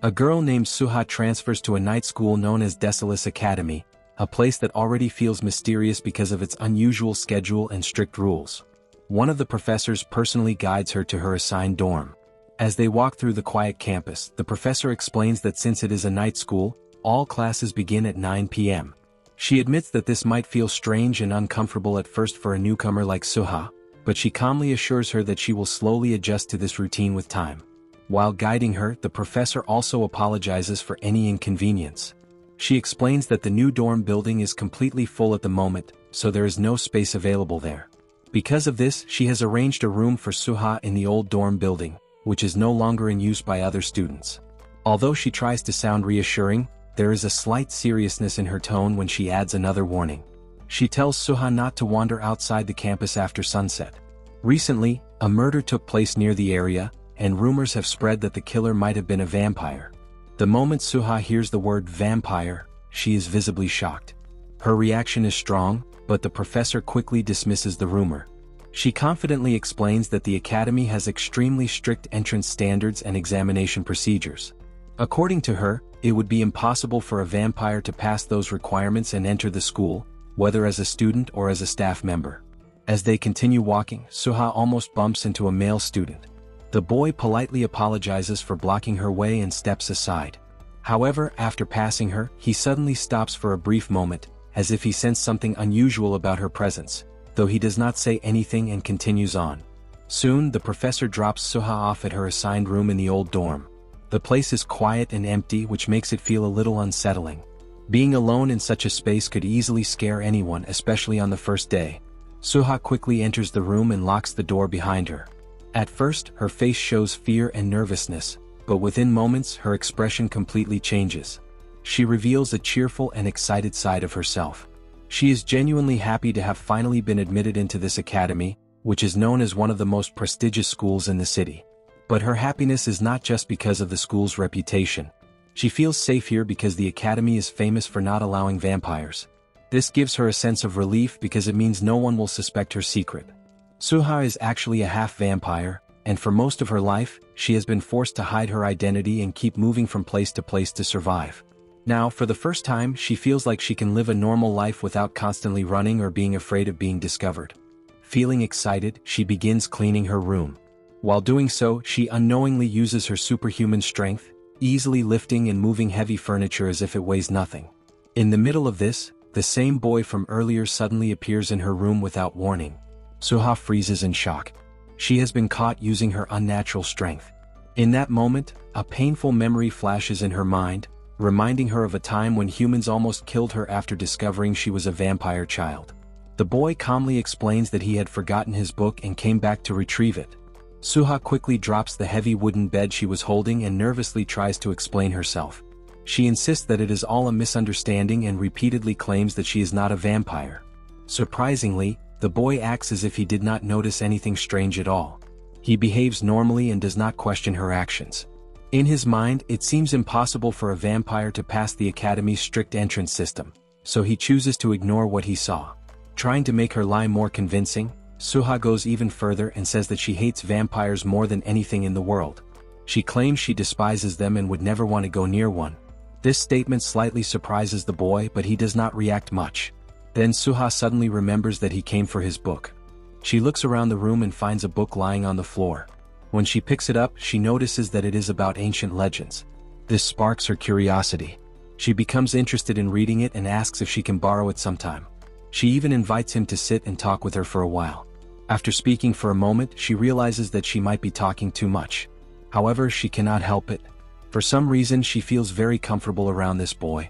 A girl named Suha transfers to a night school known as Decilis Academy, a place that already feels mysterious because of its unusual schedule and strict rules. One of the professors personally guides her to her assigned dorm. As they walk through the quiet campus, the professor explains that since it is a night school, all classes begin at 9 p.m. She admits that this might feel strange and uncomfortable at first for a newcomer like Suha, but she calmly assures her that she will slowly adjust to this routine with time. While guiding her, the professor also apologizes for any inconvenience. She explains that the new dorm building is completely full at the moment, so there is no space available there. Because of this, she has arranged a room for Suha in the old dorm building, which is no longer in use by other students. Although she tries to sound reassuring, there is a slight seriousness in her tone when she adds another warning. She tells Suha not to wander outside the campus after sunset. Recently, a murder took place near the area, and rumors have spread that the killer might have been a vampire. The moment Suha hears the word vampire, she is visibly shocked. Her reaction is strong, but the professor quickly dismisses the rumor. She confidently explains that the academy has extremely strict entrance standards and examination procedures. According to her, it would be impossible for a vampire to pass those requirements and enter the school, whether as a student or as a staff member. As they continue walking, Suha almost bumps into a male student. The boy politely apologizes for blocking her way and steps aside. However, after passing her, he suddenly stops for a brief moment, as if he sensed something unusual about her presence, though he does not say anything and continues on. Soon, the professor drops Suha off at her assigned room in the old dorm. The place is quiet and empty, which makes it feel a little unsettling. Being alone in such a space could easily scare anyone, especially on the first day. Suha quickly enters the room and locks the door behind her. At first, her face shows fear and nervousness, but within moments her expression completely changes. She reveals a cheerful and excited side of herself. She is genuinely happy to have finally been admitted into this academy, which is known as one of the most prestigious schools in the city. But her happiness is not just because of the school's reputation. She feels safe here because the academy is famous for not allowing vampires. This gives her a sense of relief because it means no one will suspect her secret. Suha is actually a half-vampire, and for most of her life, she has been forced to hide her identity and keep moving from place to survive. Now, for the first time, she feels like she can live a normal life without constantly running or being afraid of being discovered. Feeling excited, she begins cleaning her room. While doing so, she unknowingly uses her superhuman strength, easily lifting and moving heavy furniture as if it weighs nothing. In the middle of this, the same boy from earlier suddenly appears in her room without warning. Suha freezes in shock. She has been caught using her unnatural strength. In that moment, a painful memory flashes in her mind, reminding her of a time when humans almost killed her after discovering she was a vampire child. The boy calmly explains that he had forgotten his book and came back to retrieve it. Suha quickly drops the heavy wooden bed she was holding and nervously tries to explain herself. She insists that it is all a misunderstanding and repeatedly claims that she is not a vampire. Surprisingly, the boy acts as if he did not notice anything strange at all. He behaves normally and does not question her actions. In his mind, it seems impossible for a vampire to pass the academy's strict entrance system, so he chooses to ignore what he saw. Trying to make her lie more convincing, Suha goes even further and says that she hates vampires more than anything in the world. She claims she despises them and would never want to go near one. This statement slightly surprises the boy, but he does not react much. Then Suha suddenly remembers that he came for his book. She looks around the room and finds a book lying on the floor. When she picks it up, she notices that it is about ancient legends. This sparks her curiosity. She becomes interested in reading it and asks if she can borrow it sometime. She even invites him to sit and talk with her for a while. After speaking for a moment, she realizes that she might be talking too much. However, she cannot help it. For some reason, she feels very comfortable around this boy.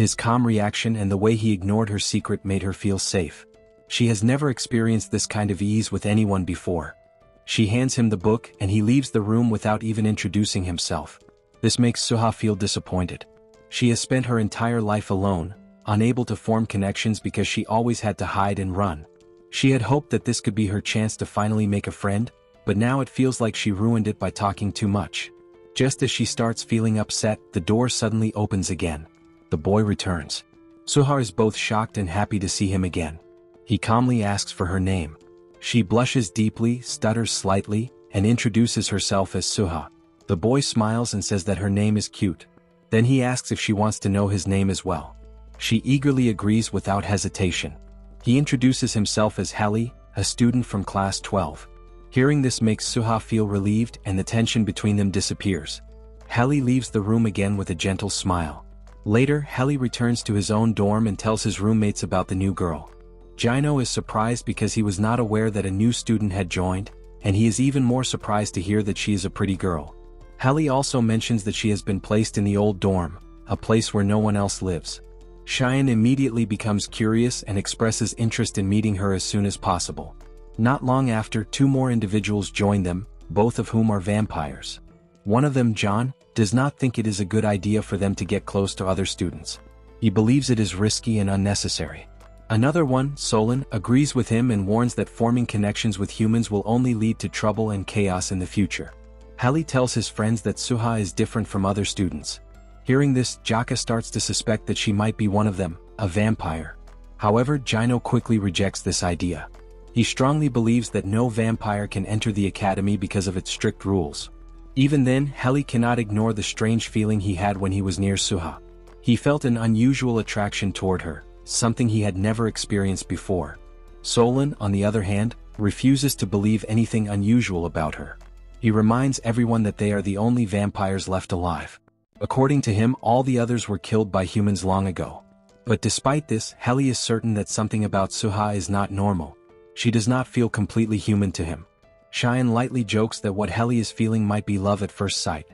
His calm reaction and the way he ignored her secret made her feel safe. She has never experienced this kind of ease with anyone before. She hands him the book and he leaves the room without even introducing himself. This makes Suha feel disappointed. She has spent her entire life alone, unable to form connections because she always had to hide and run. She had hoped that this could be her chance to finally make a friend, but now it feels like she ruined it by talking too much. Just as she starts feeling upset, the door suddenly opens again. The boy returns. Suha is both shocked and happy to see him again. He calmly asks for her name. She blushes deeply, stutters slightly, and introduces herself as Suha. The boy smiles and says that her name is cute. Then he asks if she wants to know his name as well. She eagerly agrees without hesitation. He introduces himself as Heli, a student from class 12. Hearing this makes Suha feel relieved and the tension between them disappears. Heli leaves the room again with a gentle smile. Later, Heli returns to his own dorm and tells his roommates about the new girl. Jino is surprised because he was not aware that a new student had joined, and he is even more surprised to hear that she is a pretty girl. Heli also mentions that she has been placed in the old dorm, a place where no one else lives. Cheyenne immediately becomes curious and expresses interest in meeting her as soon as possible. Not long after, two more individuals join them, both of whom are vampires. One of them, John, does not think it is a good idea for them to get close to other students. He believes it is risky and unnecessary. Another one, Solon, agrees with him and warns that forming connections with humans will only lead to trouble and chaos in the future. Heli tells his friends that Suha is different from other students. Hearing this, Jaka starts to suspect that she might be one of them, a vampire. However, Jino quickly rejects this idea. He strongly believes that no vampire can enter the academy because of its strict rules. Even then, Heli cannot ignore the strange feeling he had when he was near Suha. He felt an unusual attraction toward her, something he had never experienced before. Solon, on the other hand, refuses to believe anything unusual about her. He reminds everyone that they are the only vampires left alive. According to him, all the others were killed by humans long ago. But despite this, Heli is certain that something about Suha is not normal. She does not feel completely human to him. Cheyenne lightly jokes that what Heli is feeling might be love at first sight.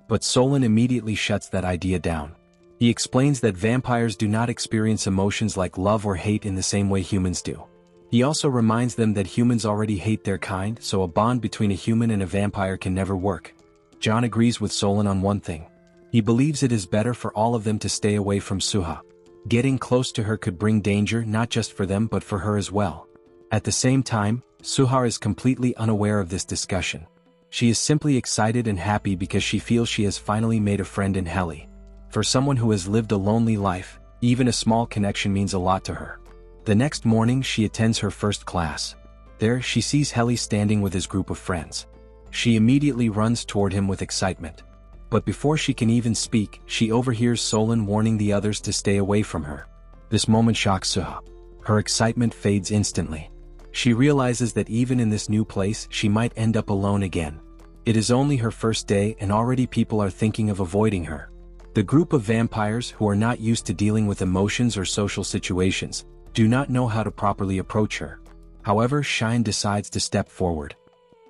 But Solon immediately shuts that idea down. He explains that vampires do not experience emotions like love or hate in the same way humans do. He also reminds them that humans already hate their kind, so a bond between a human and a vampire can never work. John agrees with Solon on one thing. He believes it is better for all of them to stay away from Suha. Getting close to her could bring danger not just for them but for her as well. At the same time, Suha is completely unaware of this discussion. She is simply excited and happy because she feels she has finally made a friend in Heli. For someone who has lived a lonely life, even a small connection means a lot to her. The next morning she attends her first class. There she sees Heli standing with his group of friends. She immediately runs toward him with excitement. But before she can even speak, she overhears Solon warning the others to stay away from her. This moment shocks Suha. Her excitement fades instantly. She realizes that even in this new place she might end up alone again. It is only her first day and already people are thinking of avoiding her. The group of vampires, who are not used to dealing with emotions or social situations, do not know how to properly approach her. However, Cheyenne decides to step forward.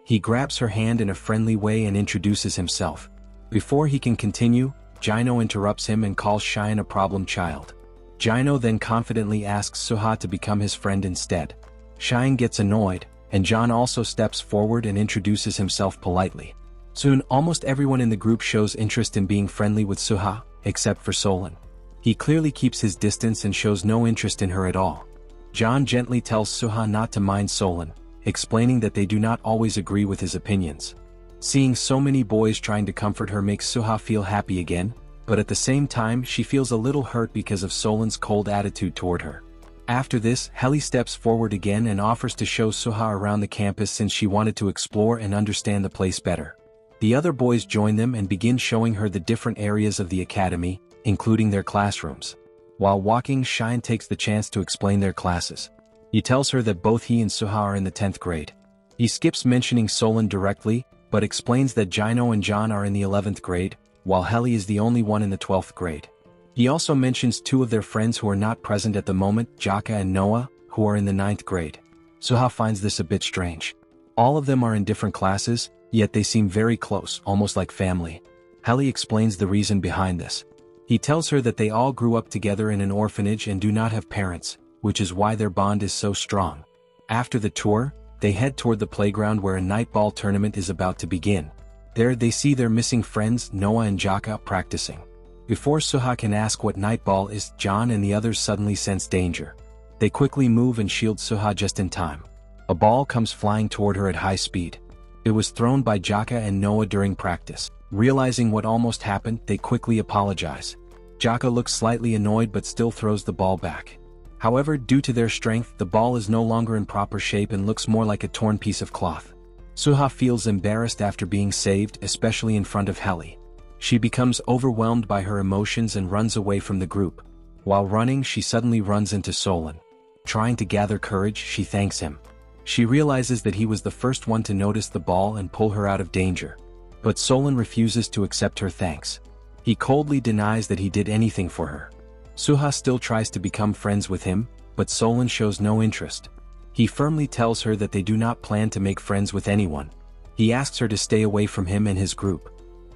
He grabs her hand in a friendly way and introduces himself. Before he can continue, Jino interrupts him and calls Cheyenne a problem child. Jino then confidently asks Suha to become his friend instead. Cheyenne gets annoyed, and John also steps forward and introduces himself politely. Soon, almost everyone in the group shows interest in being friendly with Suha, except for Solon. He clearly keeps his distance and shows no interest in her at all. John gently tells Suha not to mind Solon, explaining that they do not always agree with his opinions. Seeing so many boys trying to comfort her makes Suha feel happy again, but at the same time she feels a little hurt because of Solon's cold attitude toward her. After this, Heli steps forward again and offers to show Suha around the campus since she wanted to explore and understand the place better. The other boys join them and begin showing her the different areas of the academy, including their classrooms. While walking, Cheyenne takes the chance to explain their classes. He tells her that both he and Suha are in the 10th grade. He skips mentioning Solon directly, but explains that Jino and John are in the 11th grade, while Heli is the only one in the 12th grade. He also mentions two of their friends who are not present at the moment, Jaka and Noah, who are in the 9th grade. Suha finds this a bit strange. All of them are in different classes, yet they seem very close, almost like family. Heli explains the reason behind this. He tells her that they all grew up together in an orphanage and do not have parents, which is why their bond is so strong. After the tour, they head toward the playground where a nightball tournament is about to begin. There they see their missing friends, Noah and Jaka, practicing. Before Suha can ask what nightball is, John and the others suddenly sense danger. They quickly move and shield Suha just in time. A ball comes flying toward her at high speed. It was thrown by Jaka and Noah during practice. Realizing what almost happened, they quickly apologize. Jaka looks slightly annoyed but still throws the ball back. However, due to their strength, the ball is no longer in proper shape and looks more like a torn piece of cloth. Suha feels embarrassed after being saved, especially in front of Heli. She becomes overwhelmed by her emotions and runs away from the group. While running, she suddenly runs into Solon. Trying to gather courage, she thanks him. She realizes that he was the first one to notice the ball and pull her out of danger. But Solon refuses to accept her thanks. He coldly denies that he did anything for her. Suha still tries to become friends with him, but Solon shows no interest. He firmly tells her that they do not plan to make friends with anyone. He asks her to stay away from him and his group.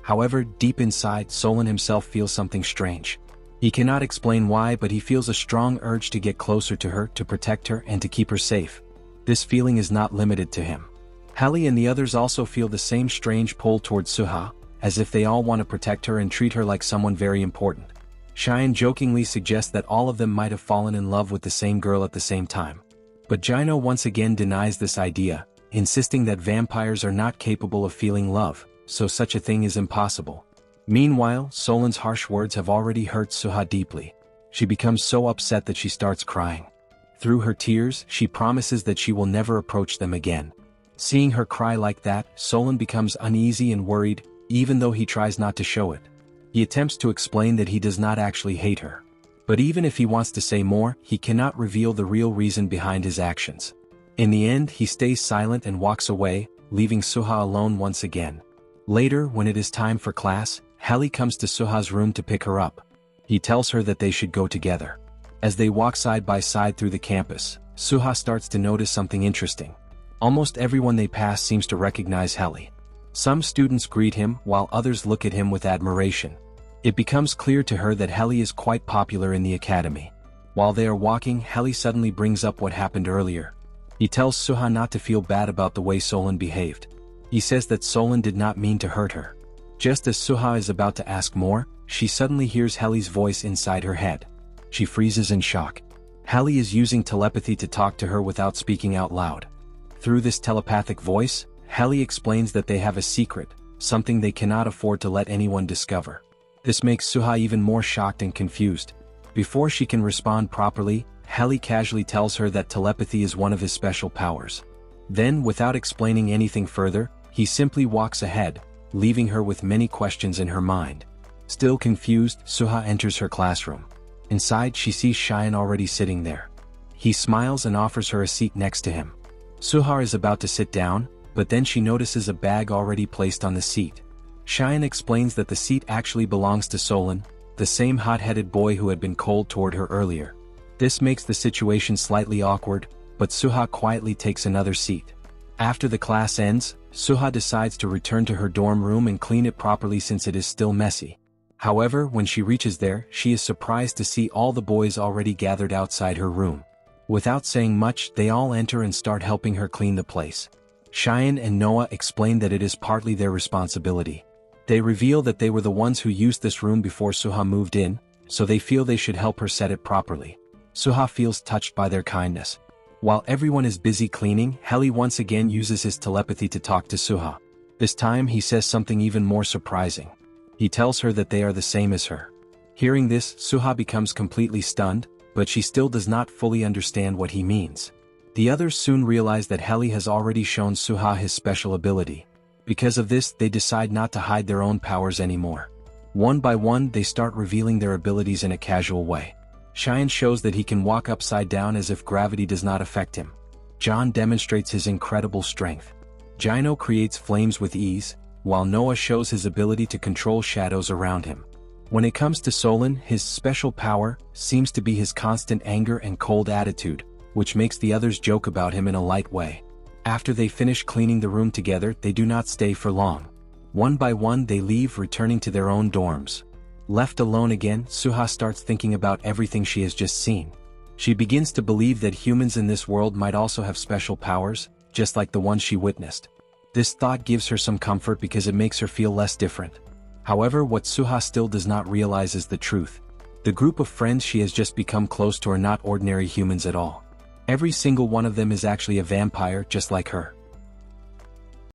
However, deep inside, Solon himself feels something strange. He cannot explain why, but he feels a strong urge to get closer to her, to protect her, and to keep her safe. This feeling is not limited to him. Heli and the others also feel the same strange pull towards Suha, as if they all want to protect her and treat her like someone very important. Cheyenne jokingly suggests that all of them might have fallen in love with the same girl at the same time. But Gino once again denies this idea, insisting that vampires are not capable of feeling love, so such a thing is impossible. Meanwhile, Solon's harsh words have already hurt Suha deeply. She becomes so upset that she starts crying. Through her tears, she promises that she will never approach them again. Seeing her cry like that, Solon becomes uneasy and worried, even though he tries not to show it. He attempts to explain that he does not actually hate her. But even if he wants to say more, he cannot reveal the real reason behind his actions. In the end, he stays silent and walks away, leaving Suha alone once again. Later, when it is time for class, Heli comes to Suha's room to pick her up. He tells her that they should go together. As they walk side by side through the campus, Suha starts to notice something interesting. Almost everyone they pass seems to recognize Heli. Some students greet him, while others look at him with admiration. It becomes clear to her that Heli is quite popular in the academy. While they are walking, Heli suddenly brings up what happened earlier. He tells Suha not to feel bad about the way Solon behaved. He says that Solon did not mean to hurt her. Just as Suha is about to ask more, she suddenly hears Heli's voice inside her head. She freezes in shock. Heli is using telepathy to talk to her without speaking out loud. Through this telepathic voice, Heli explains that they have a secret, something they cannot afford to let anyone discover. This makes Suha even more shocked and confused. Before she can respond properly, Heli casually tells her that telepathy is one of his special powers. Then, without explaining anything further, he simply walks ahead, leaving her with many questions in her mind. Still confused, Suha enters her classroom. Inside, she sees Cheyenne already sitting there. He smiles and offers her a seat next to him. Suha is about to sit down, but then she notices a bag already placed on the seat. Cheyenne explains that the seat actually belongs to Solon, the same hot-headed boy who had been cold toward her earlier. This makes the situation slightly awkward, but Suha quietly takes another seat. After the class ends, Suha decides to return to her dorm room and clean it properly since it is still messy. However, when she reaches there, she is surprised to see all the boys already gathered outside her room. Without saying much, they all enter and start helping her clean the place. Cheyenne and Noah explain that it is partly their responsibility. They reveal that they were the ones who used this room before Suha moved in, so they feel they should help her set it properly. Suha feels touched by their kindness. While everyone is busy cleaning, Heli once again uses his telepathy to talk to Suha. This time he says something even more surprising. He tells her that they are the same as her. Hearing this, Suha becomes completely stunned, but she still does not fully understand what he means. The others soon realize that Heli has already shown Suha his special ability. Because of this, they decide not to hide their own powers anymore. One by one, they start revealing their abilities in a casual way. Cheyenne shows that he can walk upside down as if gravity does not affect him. John demonstrates his incredible strength. Gino creates flames with ease, while Noah shows his ability to control shadows around him. When it comes to Solon, his special power seems to be his constant anger and cold attitude, which makes the others joke about him in a light way. After they finish cleaning the room together, they do not stay for long. One by one they leave, returning to their own dorms. Left alone again, Suha starts thinking about everything she has just seen. She begins to believe that humans in this world might also have special powers, just like the ones she witnessed. This thought gives her some comfort because it makes her feel less different. However, what Suha still does not realize is the truth. The group of friends she has just become close to are not ordinary humans at all. Every single one of them is actually a vampire just like her.